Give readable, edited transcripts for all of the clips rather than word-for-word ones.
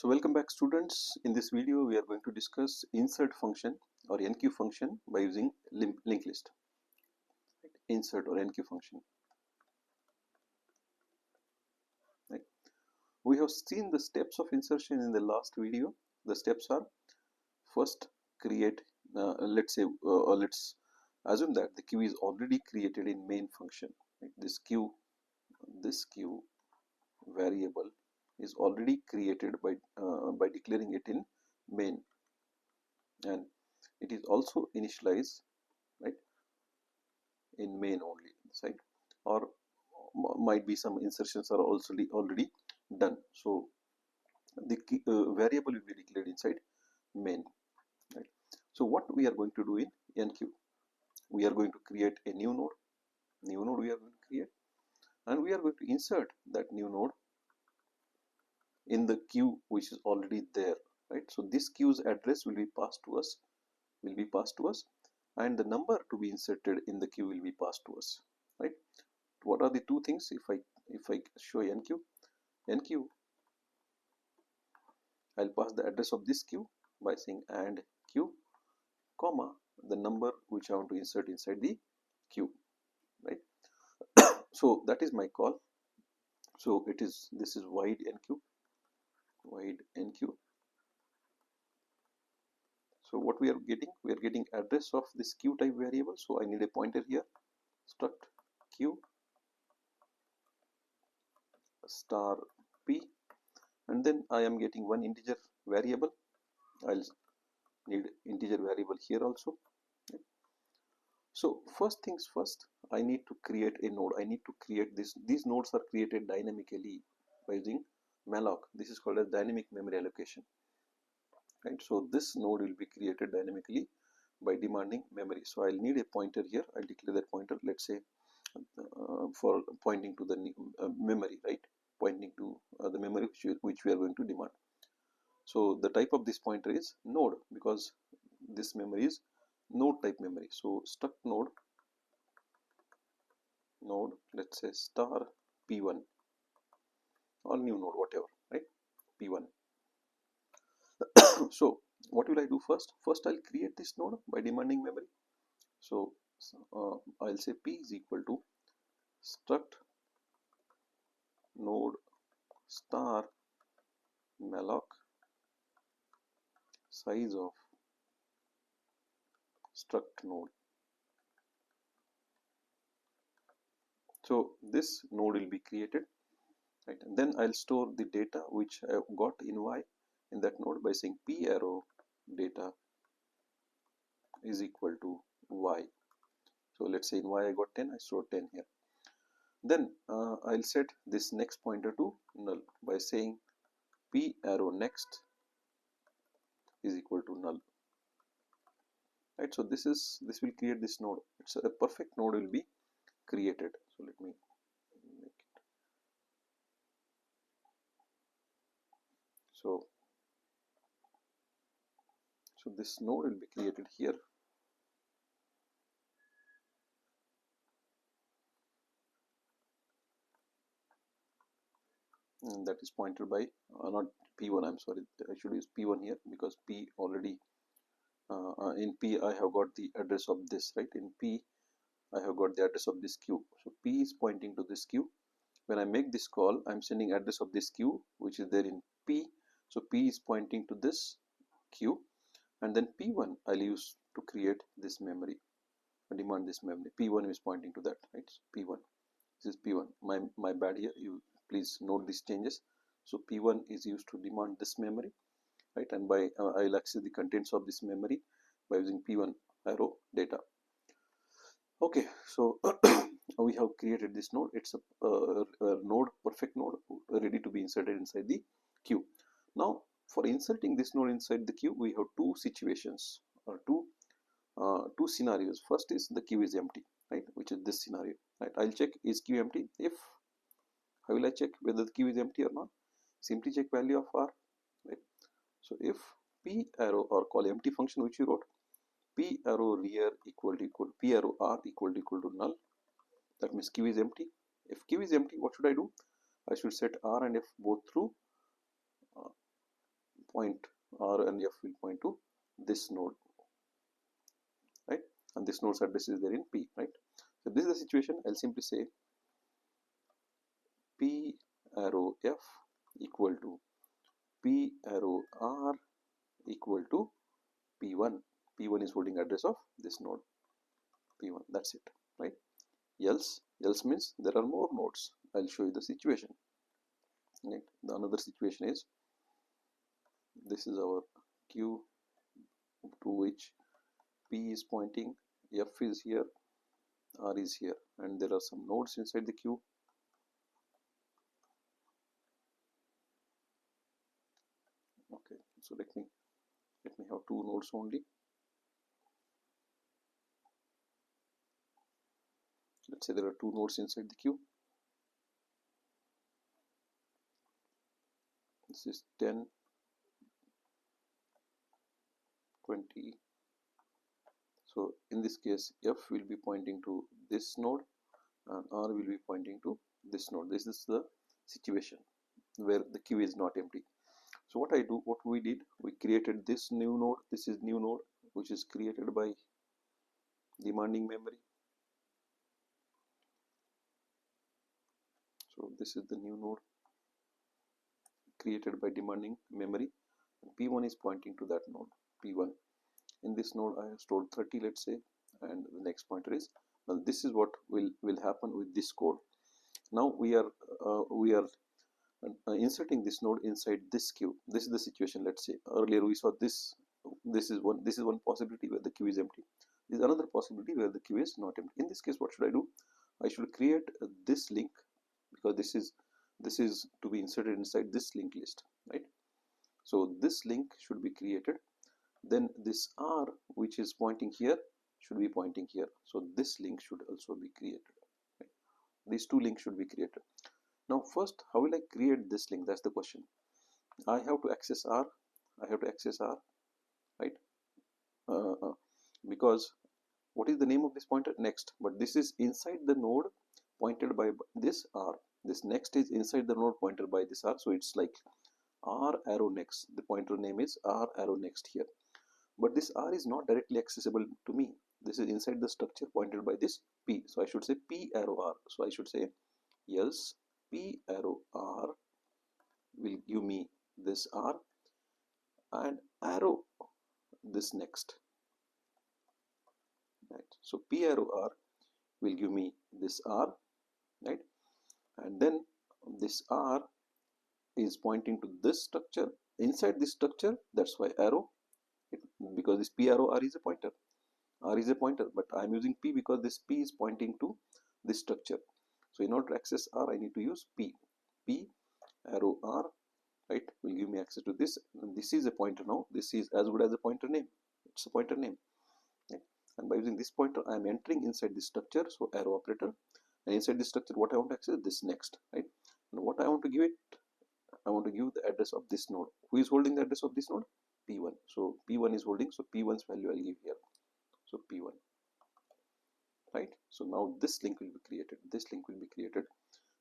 So welcome back students. In this video we are going to discuss insert function or enqueue function by using linked list. Insert or enqueue function. Right. We have seen the steps of insertion in the last video. The steps are: first create, let's assume that the queue is already created in main function. Right. This queue variable is already created by declaring it in main, and it is also initialized, right, in main only, right? Or might be some insertions are also already done. So the variable will be declared inside main, right? So what we are going to do in enqueue, we are going to create a new node we are going to create, and we are going to insert that new node in the queue which is already there, right? So this queue's address will be passed to us, and the number to be inserted in the queue will be passed to us, right? What are the two things? If I show enqueue, I'll pass the address of this queue by saying and queue, comma, the number which I want to insert inside the queue, right? So that is my call. So this is void enqueue. So what we are getting address of this queue type variable. So I need a pointer here, struct queue star p, and then I am getting one integer variable. I'll need integer variable here also. So first things first, I need to create a node. I need to create this. These nodes are created dynamically by using malloc. This is called as dynamic memory allocation, right? So this node will be created dynamically by demanding memory. So I'll need a pointer here. I'll declare that pointer, let's say, for pointing to the memory, right? Pointing to the memory which we are going to demand. So the type of this pointer is node, because this memory is node type memory. So struct node, let's say star p1 or new node, whatever, right? P1. So what will I do first? First I'll create this node by demanding memory. So I'll say p is equal to struct node star malloc size of struct node. So this node will be created, right? And then I'll store the data which I have got in y in that node by saying p arrow data is equal to y. So let's say in y I got 10, I store 10 here. Then I'll set this next pointer to null by saying p arrow next is equal to null, right? So this will create this node. It's a perfect node will be created. So let me make it. So this node will be created here. And that is pointed by not p1, I'm sorry, I should use p1 here, because p already in p I have got the address of this, right? In p I have got the address of this queue. So p is pointing to this queue. When I make this call, I'm sending address of this queue which is there in p. So p is pointing to this queue, and then p1 I'll use to create this memory, demand this memory. P1 is pointing to that, right? So p1, this is p1. My bad here, you please note these changes. So p1 is used to demand this memory, right? And by I'll access the contents of this memory by using p1 arrow data. Okay, so we have created this node. It's a node, perfect node, ready to be inserted inside the queue. Now for inserting this node inside the queue, we have two situations, or two scenarios. First is the queue is empty, right? Which is this scenario, right? I'll check is queue empty. If, how will I check whether the queue is empty or not? Simply check value of r, right? So if p arrow, or call empty function which you wrote, p arrow rear equal to p arrow r equal to null, that means queue is empty. If queue is empty, what should I do? I should set r and f both through point, R and F will point to this node, right? And this node's address is there in P, right? So this is the situation. I'll simply say P arrow F equal to P arrow R equal to P1. P1 is holding address of this node P1. That's it, right? Else means there are more nodes. I'll show you the situation. Right? The another situation is, this is our queue to which P is pointing, F is here, R is here, and there are some nodes inside the queue. Okay, so let me have two nodes only. Let's say there are two nodes inside the queue. This is 10, 20. So in this case, F will be pointing to this node and R will be pointing to this node. This is the situation where the queue is not empty. So what we did, we created this new node. This is new node which is created by demanding memory. So this is the new node created by demanding memory, and P1 is pointing to that node P1. In this node I have stored 30, let's say, and the next pointer is, well, this is what will happen with this code. Now we are inserting this node inside this queue. This is the situation. Let's say earlier we saw this is one possibility where the queue is empty. This is another possibility where the queue is not empty. In this case, what should I do? I should create this link, because this is to be inserted inside this linked list, right? So this link should be created. Then this R which is pointing here should be pointing here. So this link should also be created, right? These two links should be created. Now first, how will I create this link? That's the question. I have to access R. Right? Because what is the name of this pointer? Next. But this is inside the node pointed by this R. This next is inside the node pointed by this R. So it's like R arrow next. The pointer name is R arrow next here. But this R is not directly accessible to me. This is inside the structure pointed by this P. So I should say P arrow R. So I should say else P arrow R will give me this R and arrow this next. Right. So P arrow R will give me this R, right? And then this R is pointing to this structure. Inside this structure, that's why arrow, because this P arrow R is a pointer. R is a pointer, but I am using P because this P is pointing to this structure. So in order to access R, I need to use P. P arrow R, right, will give me access to this. And this is a pointer now. This is as good as a pointer name. It's a pointer name. Right? And by using this pointer, I am entering inside this structure. So arrow operator. And inside this structure, what I want to access, this next, right? And what I want to give it, I want to give the address of this node. Who is holding the address of this node? P1. So P1 is holding. So P1's value I'll give here. So P1. Right? So now this link will be created.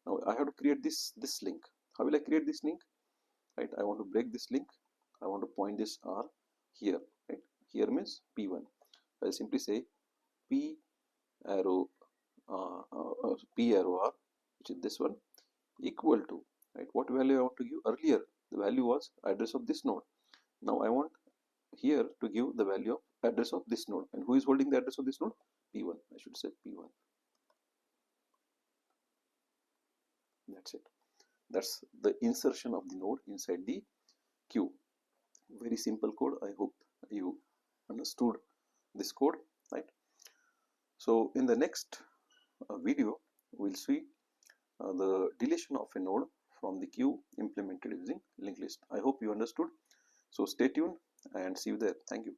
Now I have to create this link. How will I create this link? Right? I want to break this link. I want to point this R here. Right? Here means P1. I'll simply say P arrow R, which is this one, equal to, right? What value I want to give? Earlier the value was address of this node. Now I want here to give the value of address of this node. And who is holding the address of this node? P1. I should say P1. That's it. That's the insertion of the node inside the queue. Very simple code. I hope you understood this code, right? So in the next video, we'll see the deletion of a node from the queue implemented using linked list. I hope you understood. So stay tuned and see you there. Thank you.